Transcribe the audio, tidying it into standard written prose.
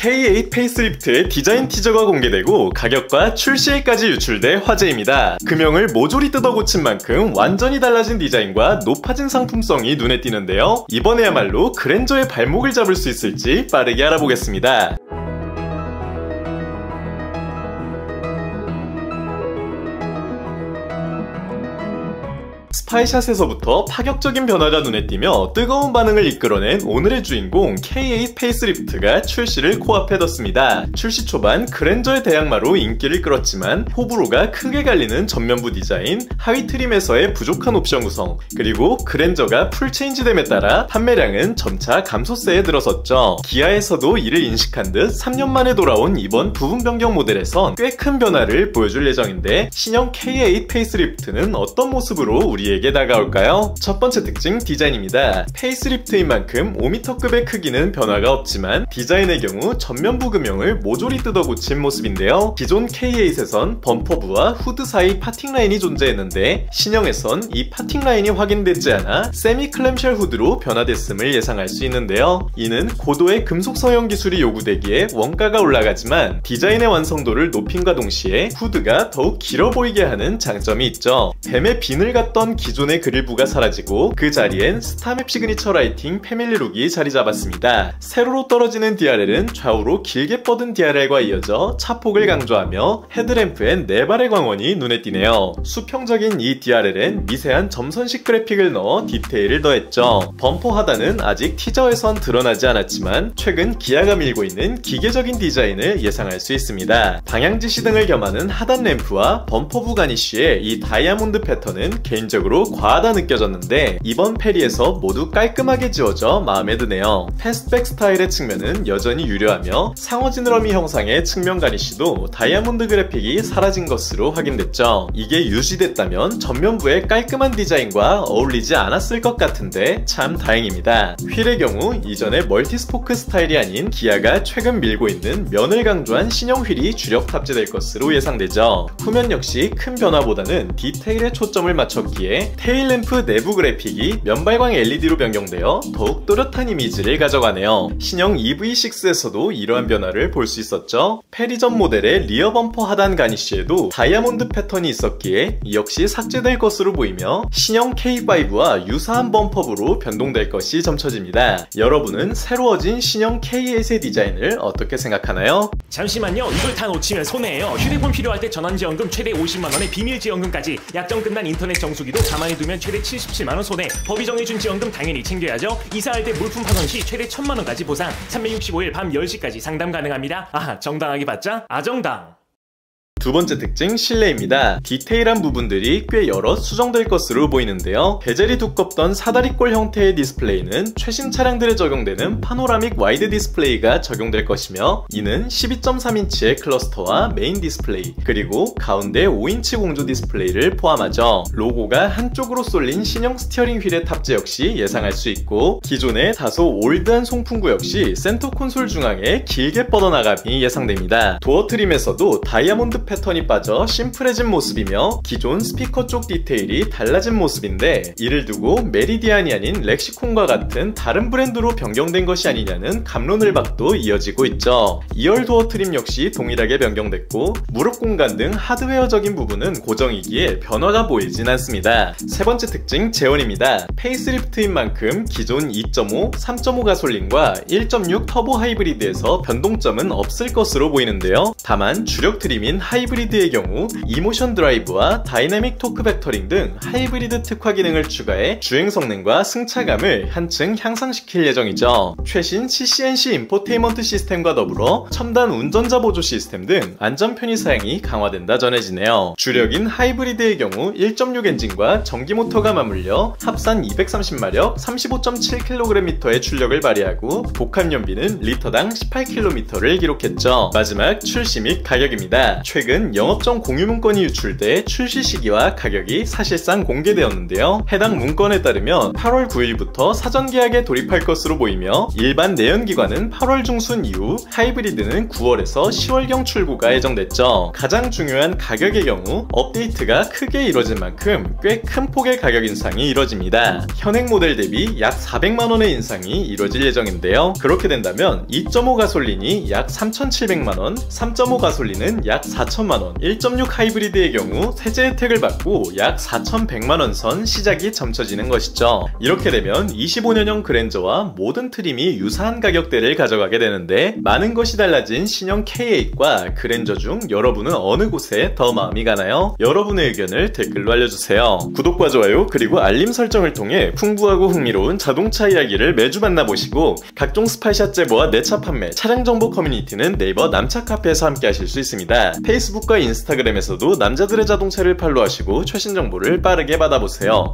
K8 페이스리프트의 디자인 티저가 공개되고 가격과 출시일까지 유출돼 화제입니다. 금형을 모조리 뜯어 고친 만큼 완전히 달라진 디자인과 높아진 상품성이 눈에 띄는데요. 이번에야말로 그랜저의 발목을 잡을 수 있을지 빠르게 알아보겠습니다. 스파이샷에서부터 파격적인 변화가 눈에 띄며 뜨거운 반응을 이끌어낸 오늘의 주인공 K8 페이스리프트가 출시를 코앞에 뒀습니다. 출시 초반 그랜저의 대항마로 인기를 끌었지만 호불호가 크게 갈리는 전면부 디자인, 하위 트림에서의 부족한 옵션 구성, 그리고 그랜저가 풀 체인지됨에 따라 판매량은 점차 감소세에 들어섰죠. 기아에서도 이를 인식한 듯 3년 만에 돌아온 이번 부분 변경 모델에선 꽤 큰 변화를 보여줄 예정인데 신형 K8 페이스리프트는 어떤 모습으로 우리에게 다가올까요? 첫 번째 특징 디자인입니다. 페이스리프트인 만큼 5m급의 크기는 변화가 없지만 디자인의 경우 전면부 금형을 모조리 뜯어 고친 모습인데요. 기존 K8에선 범퍼부와 후드 사이 파팅 라인이 존재했는데 신형에선 이 파팅 라인이 확인되지 않아 세미 클램쉘 후드로 변화됐음을 예상할 수 있는데요. 이는 고도의 금속 성형 기술이 요구되기에 원가가 올라가지만 디자인의 완성도를 높임과 동시에 후드가 더욱 길어 보이게 하는 장점이 있죠. 뱀의 비늘 같던 기존의 그릴부가 사라지고 그 자리엔 스타맵 시그니처 라이팅 패밀리룩이 자리 잡았습니다. 세로로 떨어지는 DRL은 좌우로 길게 뻗은 DRL과 이어져 차폭을 강조하며 헤드램프엔 4발의 광원이 눈에 띄네요. 수평적인 이 DRL엔 미세한 점선식 그래픽을 넣어 디테일을 더했죠. 범퍼 하단은 아직 티저에선 드러나지 않았지만 최근 기아가 밀고 있는 기계적인 디자인을 예상할 수 있습니다. 방향지시 등을 겸하는 하단 램프와 범퍼부 가니쉬의 이 다이아몬드 패턴은 개인적으로 과하다 느껴졌는데 이번 페리에서 모두 깔끔하게 지워져 마음에 드네요. 패스트백 스타일의 측면은 여전히 유려하며 상어 지느러미 형상의 측면 가니쉬도 다이아몬드 그래픽이 사라진 것으로 확인됐죠. 이게 유지됐다면 전면부의 깔끔한 디자인과 어울리지 않았을 것 같은데 참 다행입니다. 휠의 경우 이전의 멀티스포크 스타일이 아닌 기아가 최근 밀고 있는 면을 강조한 신형 휠이 주력 탑재될 것으로 예상되죠. 후면 역시 큰 변화보다는 디테일에 초점을 맞췄기에 테일램프 내부 그래픽이 면발광 LED로 변경되어 더욱 또렷한 이미지를 가져가네요. 신형 EV6에서도 이러한 변화를 볼 수 있었죠. 페리 전 모델의 리어 범퍼 하단 가니쉬에도 다이아몬드 패턴이 있었기에 역시 삭제될 것으로 보이며 신형 K5와 유사한 범퍼부로 변동될 것이 점쳐집니다. 여러분은 새로워진 신형 K8의 디자인을 어떻게 생각하나요? 잠시만요. 이걸 다 놓치면 손해예요. 휴대폰 필요할 때 전환지원금 최대 50만원에 비밀지원금까지 약정 끝난 인터넷 정수기도 가만히 두면 최대 77만원 손해. 법이 정해준 지원금 당연히 챙겨야죠. 이사할 때 물품 파손 시 최대 1000만원까지 보상. 365일 밤 10시까지 상담 가능합니다. 아, 정당하게 받자? 아정당. 두 번째 특징 실내입니다. 디테일한 부분들이 꽤 여러 수정될 것으로 보이는데요. 베젤이 두껍던 사다리꼴 형태의 디스플레이는 최신 차량들에 적용되는 파노라믹 와이드 디스플레이가 적용될 것이며 이는 12.3인치의 클러스터와 메인 디스플레이 그리고 가운데 5인치 공조 디스플레이를 포함하죠. 로고가 한쪽으로 쏠린 신형 스티어링 휠의 탑재 역시 예상할 수 있고 기존의 다소 올드한 송풍구 역시 센터 콘솔 중앙에 길게 뻗어나감이 예상됩니다. 도어 트림에서도 다이아몬드 패턴이 빠져 심플해진 모습이며 기존 스피커 쪽 디테일이 달라진 모습인데 이를 두고 메리디안이 아닌 렉시콘과 같은 다른 브랜드로 변경된 것이 아니냐는 갑론을박도 이어지고 있죠. 2열 도어 트림 역시 동일하게 변경됐고 무릎 공간 등 하드웨어적인 부분은 고정이기에 변화가 보이진 않습니다. 세 번째 특징 제원입니다. 페이스리프트인 만큼 기존 2.5, 3.5 가솔린과 1.6 터보 하이브리드에서 변동점은 없을 것으로 보이는데요. 다만 주력 트림인 하이브리드의 경우 이모션 드라이브와 다이내믹 토크 벡터링 등 하이브리드 특화 기능을 추가해 주행 성능과 승차감을 한층 향상시킬 예정이죠. 최신 CCNC 인포테인먼트 시스템과 더불어 첨단 운전자 보조 시스템 등 안전 편의 사양이 강화된다 전해지네요. 주력인 하이브리드의 경우 1.6 엔진과 전기 모터가 맞물려 합산 230마력 35.7kgm의 출력을 발휘하고 복합 연비는 리터당 18km를 기록했죠. 마지막 출시 및 가격입니다. 최근 최근 영업정 공유 문건이 유출돼 출시 시기와 가격이 사실상 공개되었는데요. 해당 문건에 따르면 8월 9일부터 사전 계약에 돌입할 것으로 보이며 일반 내연기관은 8월 중순 이후, 하이브리드는 9월에서 10월경 출고가 예정됐죠. 가장 중요한 가격의 경우 업데이트가 크게 이뤄진 만큼 꽤 큰 폭의 가격 인상이 이뤄집니다. 현행 모델 대비 약 400만원의 인상이 이뤄질 예정인데요. 그렇게 된다면 2.5 가솔린이 약 3,700만원, 3.5 가솔린은 약 4,000만원, 1.6 하이브리드의 경우 세제 혜택을 받고 약 4,100만원 선 시작이 점쳐지는 것이죠. 이렇게 되면 25년형 그랜저와 모든 트림이 유사한 가격대를 가져가게 되는데, 많은 것이 달라진 신형 K8과 그랜저 중 여러분은 어느 곳에 더 마음이 가나요? 여러분의 의견을 댓글로 알려주세요. 구독과 좋아요 그리고 알림 설정을 통해 풍부하고 흥미로운 자동차 이야기를 매주 만나보시고, 각종 스파이샷 제보와 내차 판매, 차량 정보 커뮤니티는 네이버 남차 카페에서 함께 하실 수 있습니다. 페이스북과 인스타그램에서도 남자들의 자동차를 팔로우하시고 최신 정보를 빠르게 받아보세요.